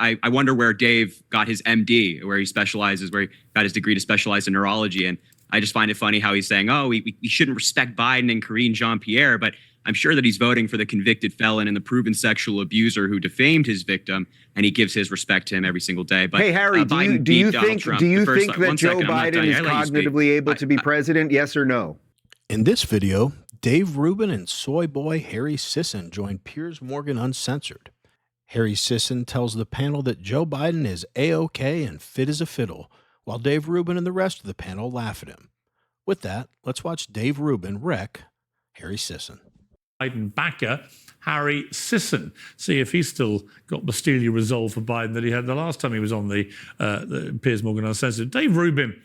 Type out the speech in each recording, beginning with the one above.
I wonder where Dave got his MD, where he got his degree to specialize in neurology. And I just find it funny how he's saying, oh, we shouldn't respect Biden and Karine Jean-Pierre, but I'm sure that he's voting for the convicted felon and the proven sexual abuser who defamed his victim, and he gives his respect to him every single day. But hey, Harry, do you think that Joe Biden is cognitively able to be president? Yes or no? In this video, Dave Rubin and soy boy Harry Sisson join Piers Morgan Uncensored. Harry Sisson tells the panel that Joe Biden is A-OK and fit as a fiddle, while Dave Rubin and the rest of the panel laugh at him. With that, let's watch Dave Rubin wreck Harry Sisson. Biden backer Harry Sisson. See if he's still got the steely resolve for Biden that he had the last time he was on the Piers Morgan Uncensored. Dave Rubin,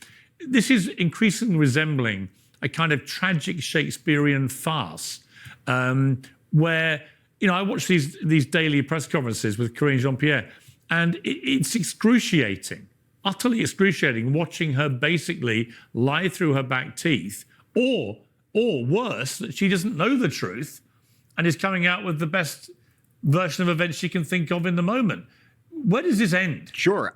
this is increasingly resembling a kind of tragic Shakespearean farce where, you know, I watch these daily press conferences with Karine Jean-Pierre, and it's excruciating, utterly excruciating, watching her basically lie through her back teeth, or worse, that she doesn't know the truth and is coming out with the best version of events she can think of in the moment. Where does this end? Sure.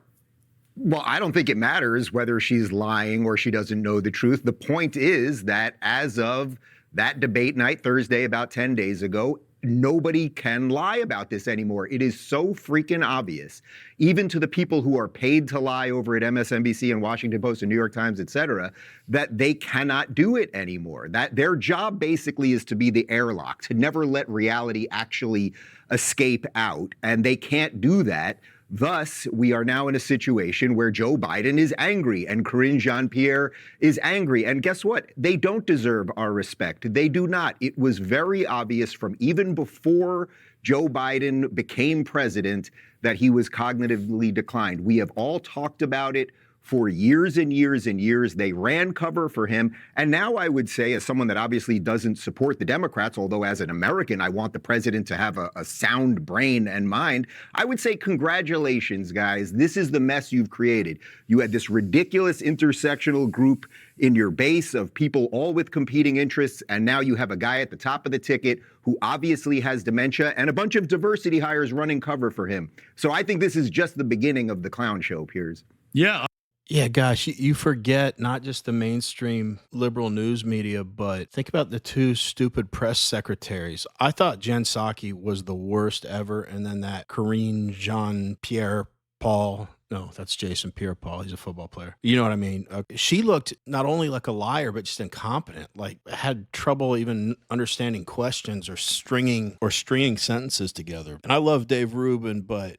Well, I don't think it matters whether she's lying or she doesn't know the truth. The point is that as of that debate night Thursday about 10 days ago, nobody can lie about this anymore. It is so freaking obvious, even to the people who are paid to lie over at MSNBC and Washington Post and New York Times, et cetera, that they cannot do it anymore. That their job basically is to be the airlock, to never let reality actually escape out. And they can't do that. Thus, we are now in a situation where Joe Biden is angry and Karine Jean-Pierre is angry. And guess what? They don't deserve our respect. They do not. It was very obvious from even before Joe Biden became president that he was cognitively declined. We have all talked about it for years and years and years. They ran cover for him. And now I would say, as someone that obviously doesn't support the Democrats, although as an American, I want the president to have a sound brain and mind, I would say congratulations, guys. This is the mess you've created. You had this ridiculous intersectional group in your base of people all with competing interests, and now you have a guy at the top of the ticket who obviously has dementia and a bunch of diversity hires running cover for him. So I think this is just the beginning of the clown show, Piers. Yeah, gosh, you forget not just the mainstream liberal news media, but think about the two stupid press secretaries. I thought Jen Psaki was the worst ever, and then that Karine Jean-Pierre Paul. No, that's Jason Pierre-Paul. He's a football player. You know what I mean? She looked not only like a liar, but just incompetent. Like had trouble even understanding questions or stringing sentences together. And I love Dave Rubin, but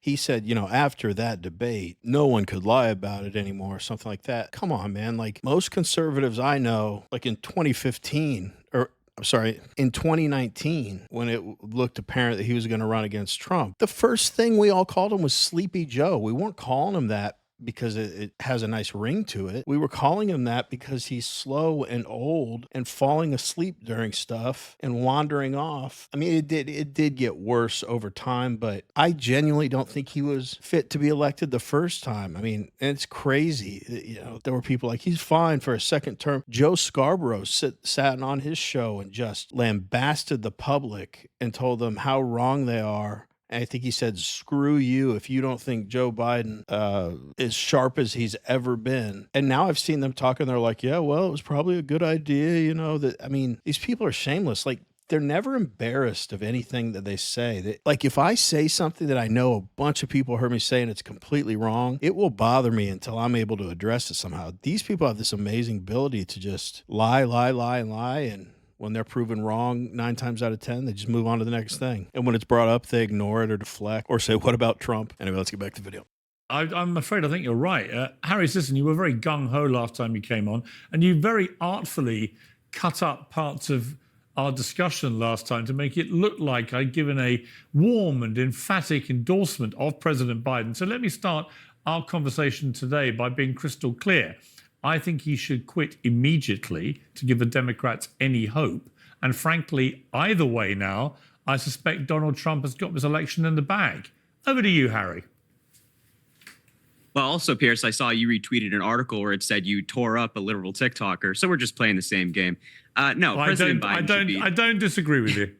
he said, you know, after that debate, no one could lie about it anymore, or something like that. Come on, man. Like most conservatives I know, like in 2015, or I'm sorry, in 2019, when it looked apparent that he was going to run against Trump, the first thing we all called him was Sleepy Joe. We weren't calling him that because it has a nice ring to it. We were calling him that because he's slow and old and falling asleep during stuff and wandering off. I mean, it did get worse over time, but I genuinely don't think he was fit to be elected the first time. I mean, and it's crazy. You know, there were people like, he's fine for a second term. Joe Scarborough sat on his show and just lambasted the public and told them how wrong they are. I think he said, screw you if you don't think Joe Biden is sharp as he's ever been. And now I've seen them talk and they're like, yeah, well, it was probably a good idea. You know, that, I mean, these people are shameless. Like they're never embarrassed of anything that they say. Like if I say something that I know a bunch of people heard me say and it's completely wrong, it will bother me until I'm able to address it somehow. These people have this amazing ability to just lie. And when they're proven wrong 9 times out of 10, they just move on to the next thing. And when it's brought up, they ignore it or deflect or say, what about Trump? Anyway, let's get back to the video. I'm afraid I think you're right. Harry Sisson, you were very gung-ho last time you came on, and you very artfully cut up parts of our discussion last time to make it look like I'd given a warm and emphatic endorsement of President Biden. So let me start our conversation today by being crystal clear. I think he should quit immediately to give the Democrats any hope. And frankly, either way now, I suspect Donald Trump has got this election in the bag. Over to you, Harry. Well, also, Pierce, I saw you retweeted an article where it said you tore up a literal TikToker. So we're just playing the same game. No, well, President Biden I don't disagree with you.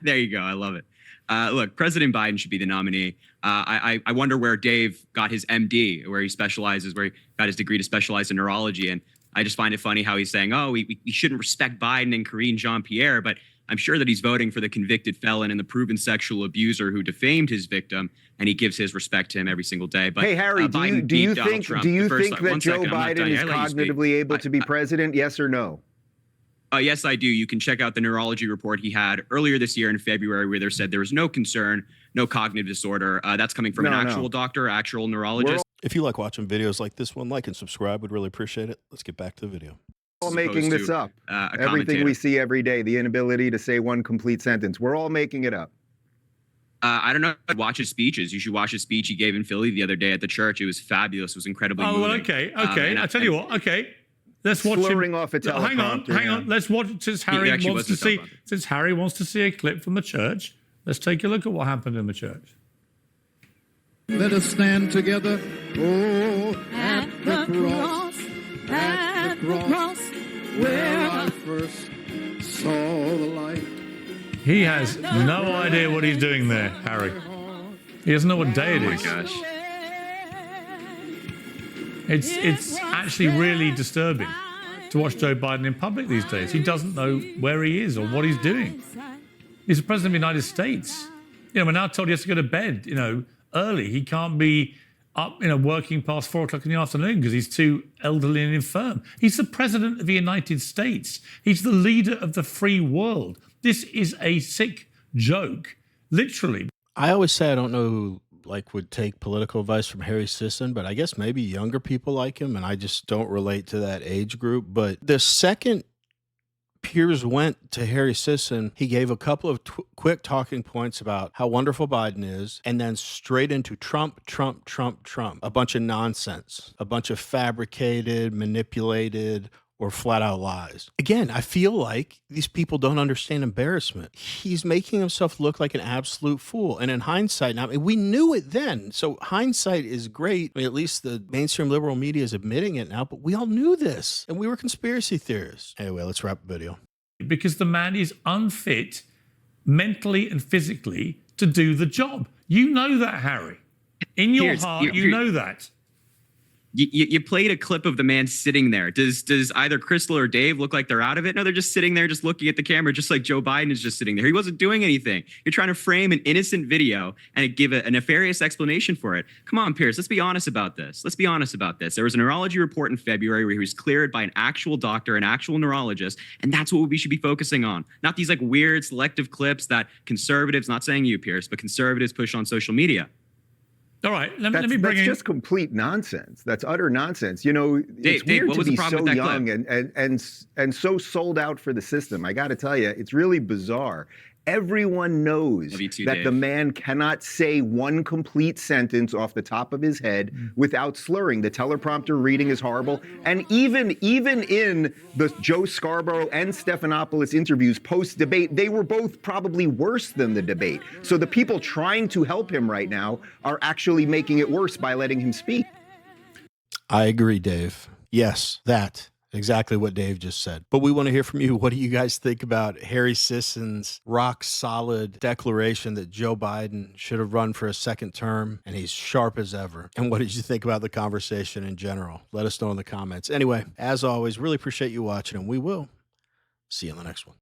There you go. I love it. Look, President Biden should be the nominee. I wonder where Dave got his MD, where he got his degree to specialize in neurology. And I just find it funny how he's saying, oh, we shouldn't respect Biden and Karine Jean-Pierre, but I'm sure that he's voting for the convicted felon and the proven sexual abuser who defamed his victim, and he gives his respect to him every single day. But hey, Harry, do you think that Joe Biden is cognitively able to be president? Yes or no? Yes, I do. You can check out the neurology report he had earlier this year in February, where there said there was no concern, no cognitive disorder. That's coming from an actual doctor, actual neurologist. If you like watching videos like this one, like and subscribe. We'd really appreciate it. Let's get back to the video. We're all making this up. Everything we see every day, the inability to say one complete sentence. We're all making it up. I don't know. Watch his speeches. You should watch his speech he gave in Philly the other day at the church. It was fabulous. It was incredibly moving. Well, okay. I'll tell you what. Okay. Let's watch slurring off a teleprompter. Hang on. Let's watch since Harry wants to see a clip from the church. Let's take a look at what happened in the church. Let us stand together. Oh, at the cross, where I first saw the light. He has no idea what he's doing there, Harry. He doesn't know what day it is. Oh my gosh. It's actually really disturbing to watch Joe Biden in public these days. He doesn't know where he is or what he's doing. He's the president of the United States. We're now told he has to go to bed, early. He can't be up, working past 4 o'clock in the afternoon because he's too elderly and infirm. He's the president of the United States. He's the leader of the free world. This is a sick joke, literally. I always say I don't know who would take political advice from Harry Sisson, but I guess maybe younger people like him, and I just don't relate to that age group. But the second Piers went to Harry Sisson, he gave a couple of quick talking points about how wonderful Biden is, and then straight into Trump. A bunch of nonsense, a bunch of fabricated, manipulated, or flat out lies. Again, I feel like these people don't understand embarrassment. He's making himself look like an absolute fool. And in hindsight, now, we knew it then. So hindsight is great. At least the mainstream liberal media is admitting it now, but we all knew this. And we were conspiracy theorists. Anyway, let's wrap the video. Because the man is unfit mentally and physically to do the job. You know that, Harry. In your heart, you know that. You played a clip of the man sitting there. Does either Crystal or Dave look like they're out of it? No, they're just sitting there, just looking at the camera, just like Joe Biden is just sitting there. He wasn't doing anything. You're trying to frame an innocent video and give a nefarious explanation for it. Come on, Piers, let's be honest about this. There was a neurology report in February where he was cleared by an actual doctor, an actual neurologist, and that's what we should be focusing on. Not these weird selective clips that conservatives, not saying you, Piers, but conservatives push on social media. All right, let me bring in. That's just complete nonsense. That's utter nonsense. It's weird to be so young and so sold out for the system. I got to tell you, it's really bizarre. Everyone knows that the man cannot say one complete sentence off the top of his head without slurring. The teleprompter reading is horrible. And even in the Joe Scarborough and Stephanopoulos interviews post-debate, they were both probably worse than the debate. So the people trying to help him right now are actually making it worse by letting him speak. I agree, Dave. Yes, that. Exactly what Dave just said. But we want to hear from you. What do you guys think about Harry Sisson's rock-solid declaration that Joe Biden should have run for a second term, and he's sharp as ever? And what did you think about the conversation in general? Let us know in the comments. Anyway, as always, really appreciate you watching, and we will see you in the next one.